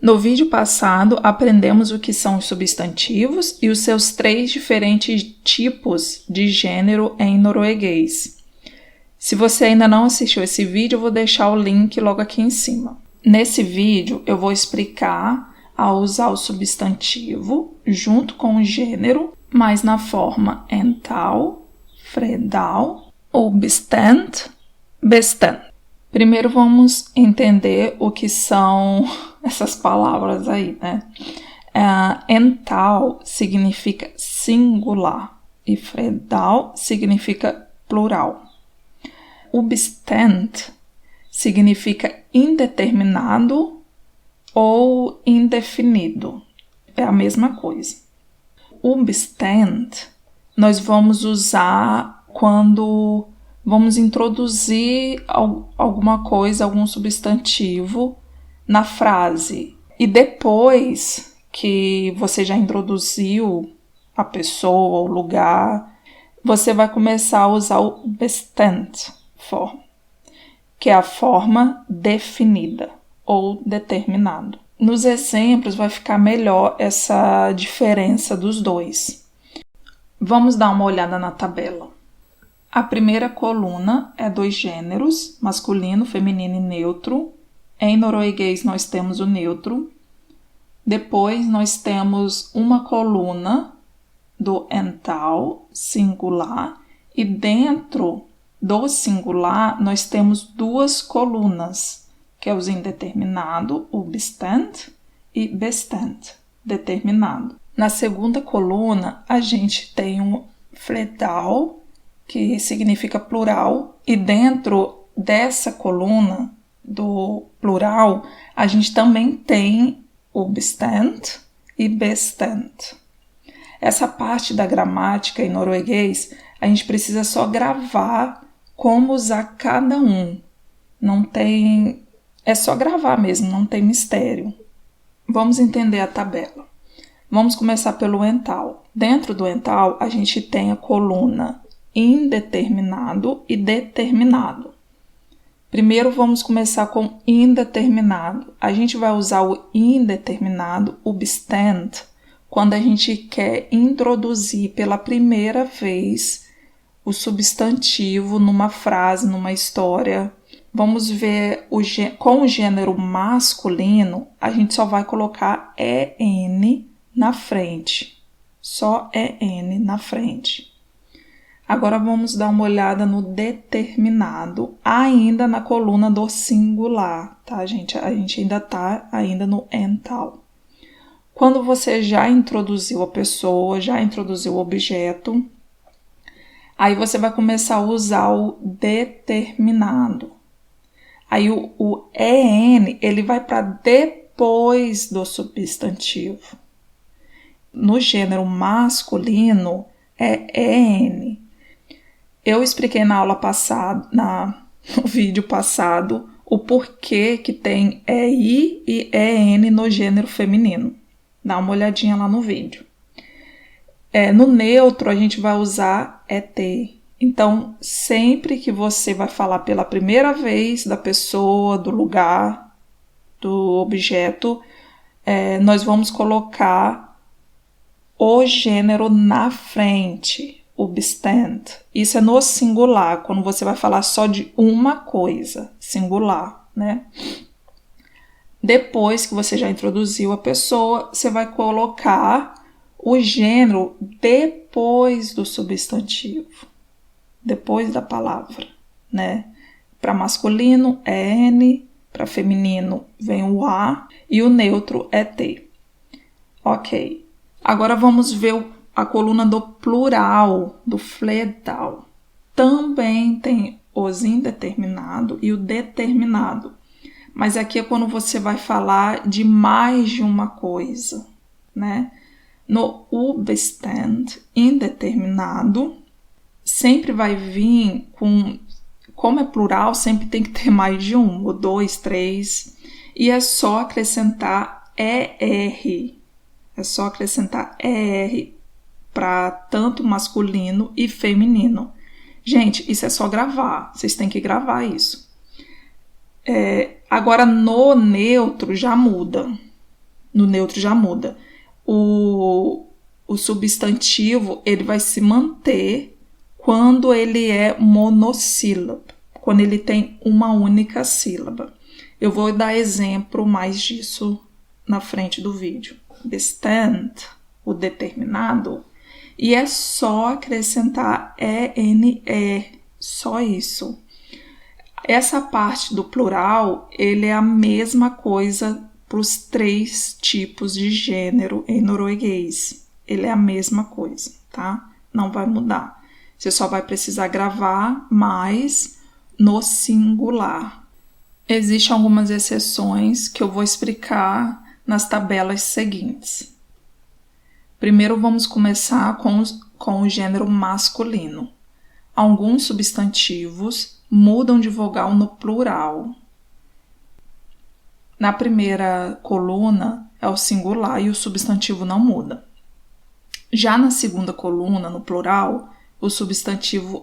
No vídeo passado, aprendemos o que são os substantivos e os seus 3 diferentes tipos de gênero em norueguês. Se você ainda não assistiu esse vídeo, eu vou deixar o link logo aqui em cima. Nesse vídeo, eu vou explicar a usar o substantivo junto com o gênero, mas na forma ental, fredal ou bestand, bestand. Primeiro vamos entender o que são essas palavras aí, né? Ental significa singular e fredal significa plural. O bestand significa indeterminado ou indefinido. É a mesma coisa. O bestand nós vamos usar quando vamos introduzir alguma coisa, algum substantivo na frase. E depois que você já introduziu a pessoa, o lugar, você vai começar a usar o bestand form, que é a forma definida ou determinado. Nos exemplos vai ficar melhor essa diferença dos dois. Vamos dar uma olhada na tabela. A primeira coluna é 2 gêneros, masculino, feminino e neutro. Em norueguês nós temos o neutro. Depois nós temos uma coluna do ental, singular, e dentro do singular nós temos 2 colunas, que é os indeterminado, o bestand, e bestand, determinado. Na segunda coluna a gente tem um fredal, que significa plural, e dentro dessa coluna do plural, a gente também tem o bestand e bestand. Essa parte da gramática em norueguês, a gente precisa só gravar como usar cada um. Não tem... É só gravar mesmo, não tem mistério. Vamos entender a tabela. Vamos começar pelo ental. Dentro do ental, a gente tem a coluna indeterminado e determinado. Primeiro vamos começar com indeterminado. A gente vai usar o indeterminado, o bestand, quando a gente quer introduzir pela primeira vez o substantivo numa frase, numa história. Vamos ver com o gênero masculino, a gente só vai colocar EN na frente. Só EN na frente. Agora vamos dar uma olhada no determinado, ainda na coluna do singular, tá, gente? A gente ainda tá no ental. Quando você já introduziu a pessoa, já introduziu o objeto, aí você vai começar a usar o determinado. Aí o EN, ele vai para depois do substantivo. No gênero masculino, é EN. Eu expliquei na aula passada, no vídeo passado, o porquê que tem EI e EN no gênero feminino. Dá uma olhadinha lá no vídeo. No neutro, a gente vai usar ET. Então, sempre que você vai falar pela primeira vez da pessoa, do lugar, do objeto, nós vamos colocar o gênero na frente. O bestand. Isso é no singular, quando você vai falar só de uma coisa, singular, né? Depois que você já introduziu a pessoa, você vai colocar o gênero depois do substantivo, depois da palavra, né? Para masculino é N, para feminino vem o A e o neutro é T. Ok. Agora vamos ver a coluna do plural, do fledal. Também tem os indeterminado e o determinado. Mas aqui é quando você vai falar de mais de uma coisa, né? No bestand, indeterminado, sempre vai vir como é plural, sempre tem que ter mais de um, ou 2, 3. E é só acrescentar ER. É só acrescentar ER para tanto masculino e feminino. Gente, isso é só gravar. Vocês têm que gravar isso. Agora, no neutro já muda. No neutro já muda. O substantivo, ele vai se manter quando ele é monossílabo, quando ele tem uma única sílaba. Eu vou dar exemplo mais disso na frente do vídeo. Bestand, o determinado, e é só acrescentar ENE, só isso. Essa parte do plural, ele é a mesma coisa para os 3 tipos de gênero em norueguês. Ele é a mesma coisa, tá? Não vai mudar. Você só vai precisar gravar mais no singular. Existem algumas exceções que eu vou explicar nas tabelas seguintes. Primeiro vamos começar com o gênero masculino. Alguns substantivos mudam de vogal no plural. Na primeira coluna é o singular e o substantivo não muda. Já na segunda coluna, no plural,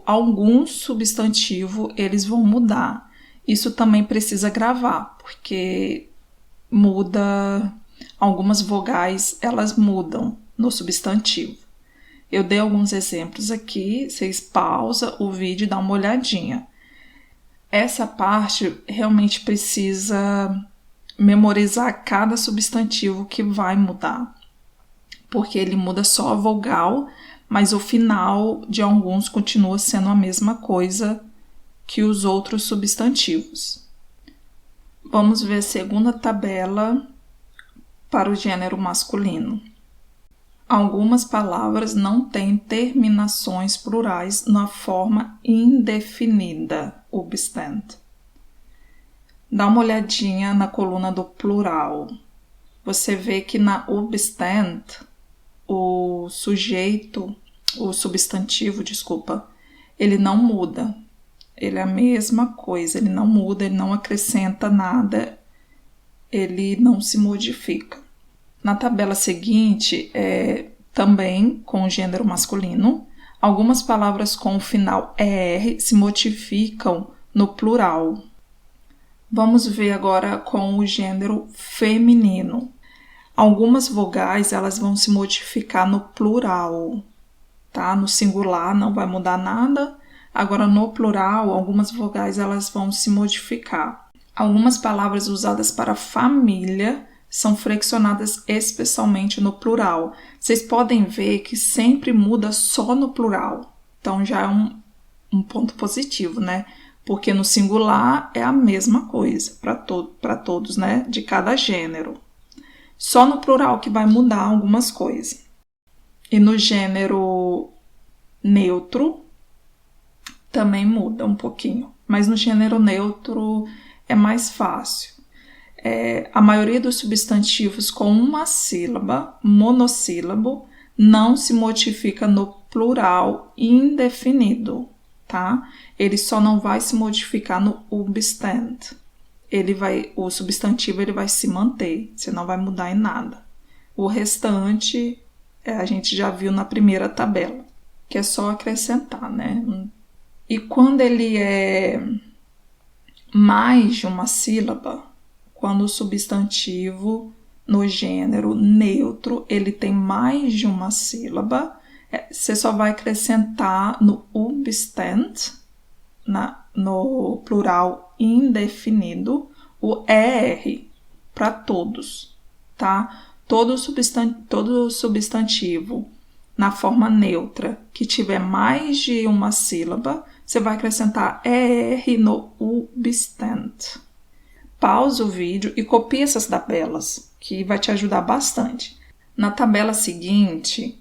alguns substantivos eles vão mudar. Isso também precisa gravar, porque muda, algumas vogais elas mudam no substantivo. Eu dei alguns exemplos aqui, vocês pausam o vídeo e dão uma olhadinha. Essa parte realmente precisa memorizar cada substantivo que vai mudar, porque ele muda só a vogal, mas o final de alguns continua sendo a mesma coisa que os outros substantivos. Vamos ver a segunda tabela para o gênero masculino. Algumas palavras não têm terminações plurais na forma indefinida, obstant. Dá uma olhadinha na coluna do plural. Você vê que na obstant, o substantivo, ele não muda. Ele é a mesma coisa, ele não muda, ele não acrescenta nada, ele não se modifica. Na tabela seguinte, também com o gênero masculino, algumas palavras com o final ER se modificam no plural. Vamos ver agora com o gênero feminino. Algumas vogais elas vão se modificar no plural, tá? No singular não vai mudar nada. Agora, no plural, algumas vogais elas vão se modificar. Algumas palavras usadas para família são flexionadas especialmente no plural. Vocês podem ver que sempre muda só no plural. Então, já é um ponto positivo, né? Porque no singular é a mesma coisa para todos, né? De cada gênero. Só no plural que vai mudar algumas coisas. E no gênero neutro, também muda um pouquinho, mas no gênero neutro é mais fácil. A maioria dos substantivos com uma sílaba, monossílabo, não se modifica no plural indefinido, tá? Ele só não vai se modificar no obstant. O substantivo ele vai se manter, você não vai mudar em nada. O restante a gente já viu na primeira tabela, que é só acrescentar, né? E quando ele é mais de uma sílaba, quando o substantivo no gênero neutro ele tem mais de uma sílaba, você só vai acrescentar no obstant, no plural indefinido, o ER para todos, tá? Todo substantivo na forma neutra que tiver mais de uma sílaba, você vai acrescentar ER no obstant. Pausa o vídeo e copie essas tabelas, que vai te ajudar bastante. Na tabela seguinte,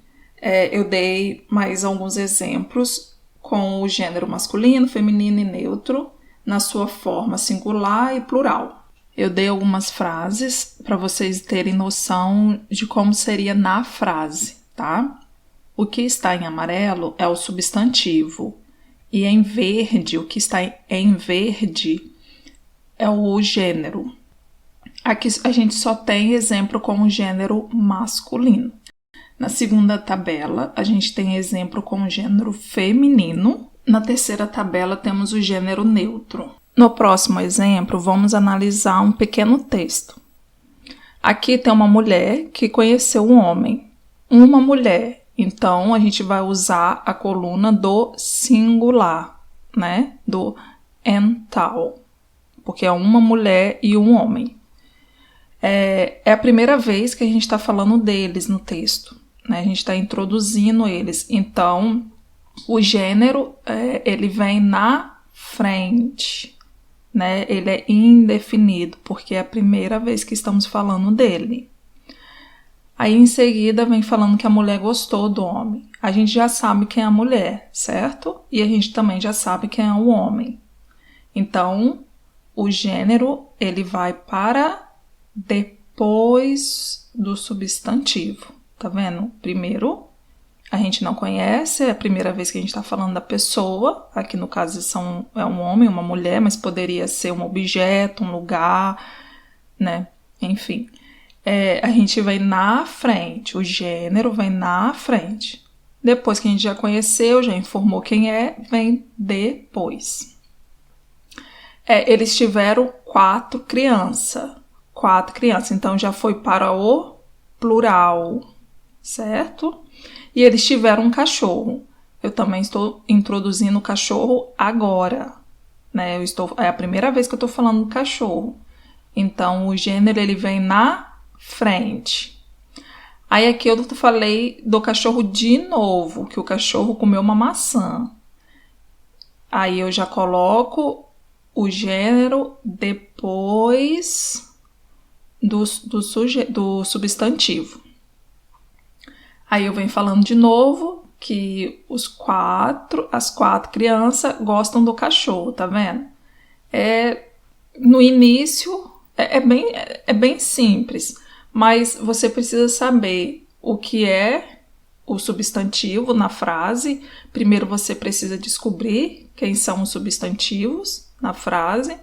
eu dei mais alguns exemplos com o gênero masculino, feminino e neutro, na sua forma singular e plural. Eu dei algumas frases para vocês terem noção de como seria na frase, tá? O que está em amarelo é o substantivo. E em verde, o que está em verde é o gênero. Aqui a gente só tem exemplo com o gênero masculino. Na segunda tabela, a gente tem exemplo com o gênero feminino. Na terceira tabela, temos o gênero neutro. No próximo exemplo, vamos analisar um pequeno texto. Aqui tem uma mulher que conheceu um homem. Uma mulher. Então, a gente vai usar a coluna do singular, né? Do en tal. Porque é uma mulher e um homem. É a primeira vez que a gente está falando deles no texto, né? A gente está introduzindo eles. Então, o gênero, ele vem na frente, né? Ele é indefinido, porque é a primeira vez que estamos falando dele. Aí, em seguida, vem falando que a mulher gostou do homem. A gente já sabe quem é a mulher, certo? E a gente também já sabe quem é o homem. Então, o gênero, ele vai para depois do substantivo. Tá vendo? Primeiro, a gente não conhece, é a primeira vez que a gente está falando da pessoa. Aqui, no caso, é um homem, uma mulher, mas poderia ser um objeto, um lugar, né? Enfim. A gente vai na frente, o gênero vem na frente. Depois que a gente já conheceu, já informou quem é, vem depois. Eles tiveram 4 crianças. 4 crianças, então já foi para o plural, certo? E eles tiveram um cachorro. Eu também estou introduzindo o cachorro agora, né? É a primeira vez que eu estou falando do cachorro. Então, o gênero, ele vem na frente. Aí aqui eu falei do cachorro de novo, que o cachorro comeu uma maçã. Aí eu já coloco o gênero depois do substantivo. Aí eu venho falando de novo que as 4 crianças gostam do cachorro, tá vendo? No início é bem simples, mas você precisa saber o que é o substantivo na frase. Primeiro você precisa descobrir quem são os substantivos na frase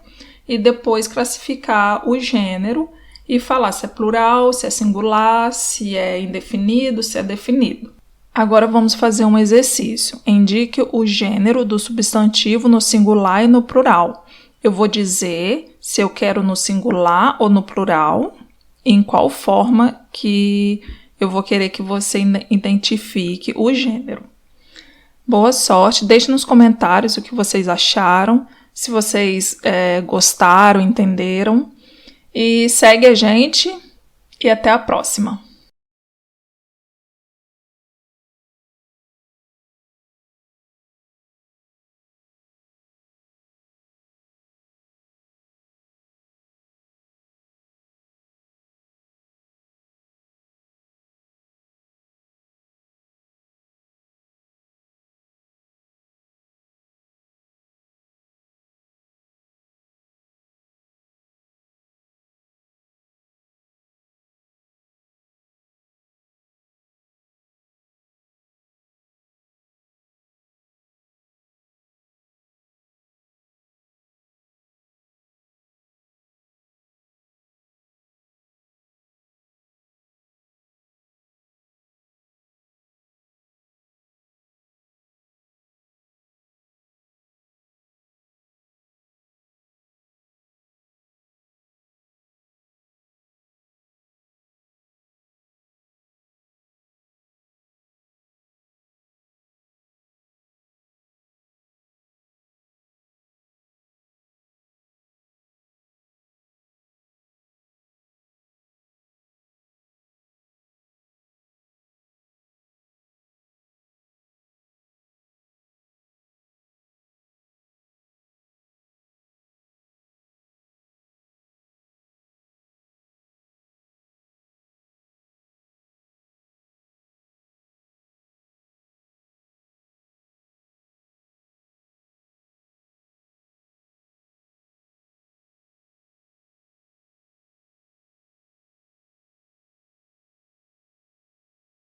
e depois classificar o gênero e falar se é plural, se é singular, se é indefinido, se é definido. Agora vamos fazer um exercício. Indique o gênero do substantivo no singular e no plural. Eu vou dizer se eu quero no singular ou no plural, e em qual forma que eu vou querer que você identifique o gênero. Boa sorte, deixe nos comentários o que vocês acharam, se vocês gostaram, entenderam, e segue a gente e até a próxima.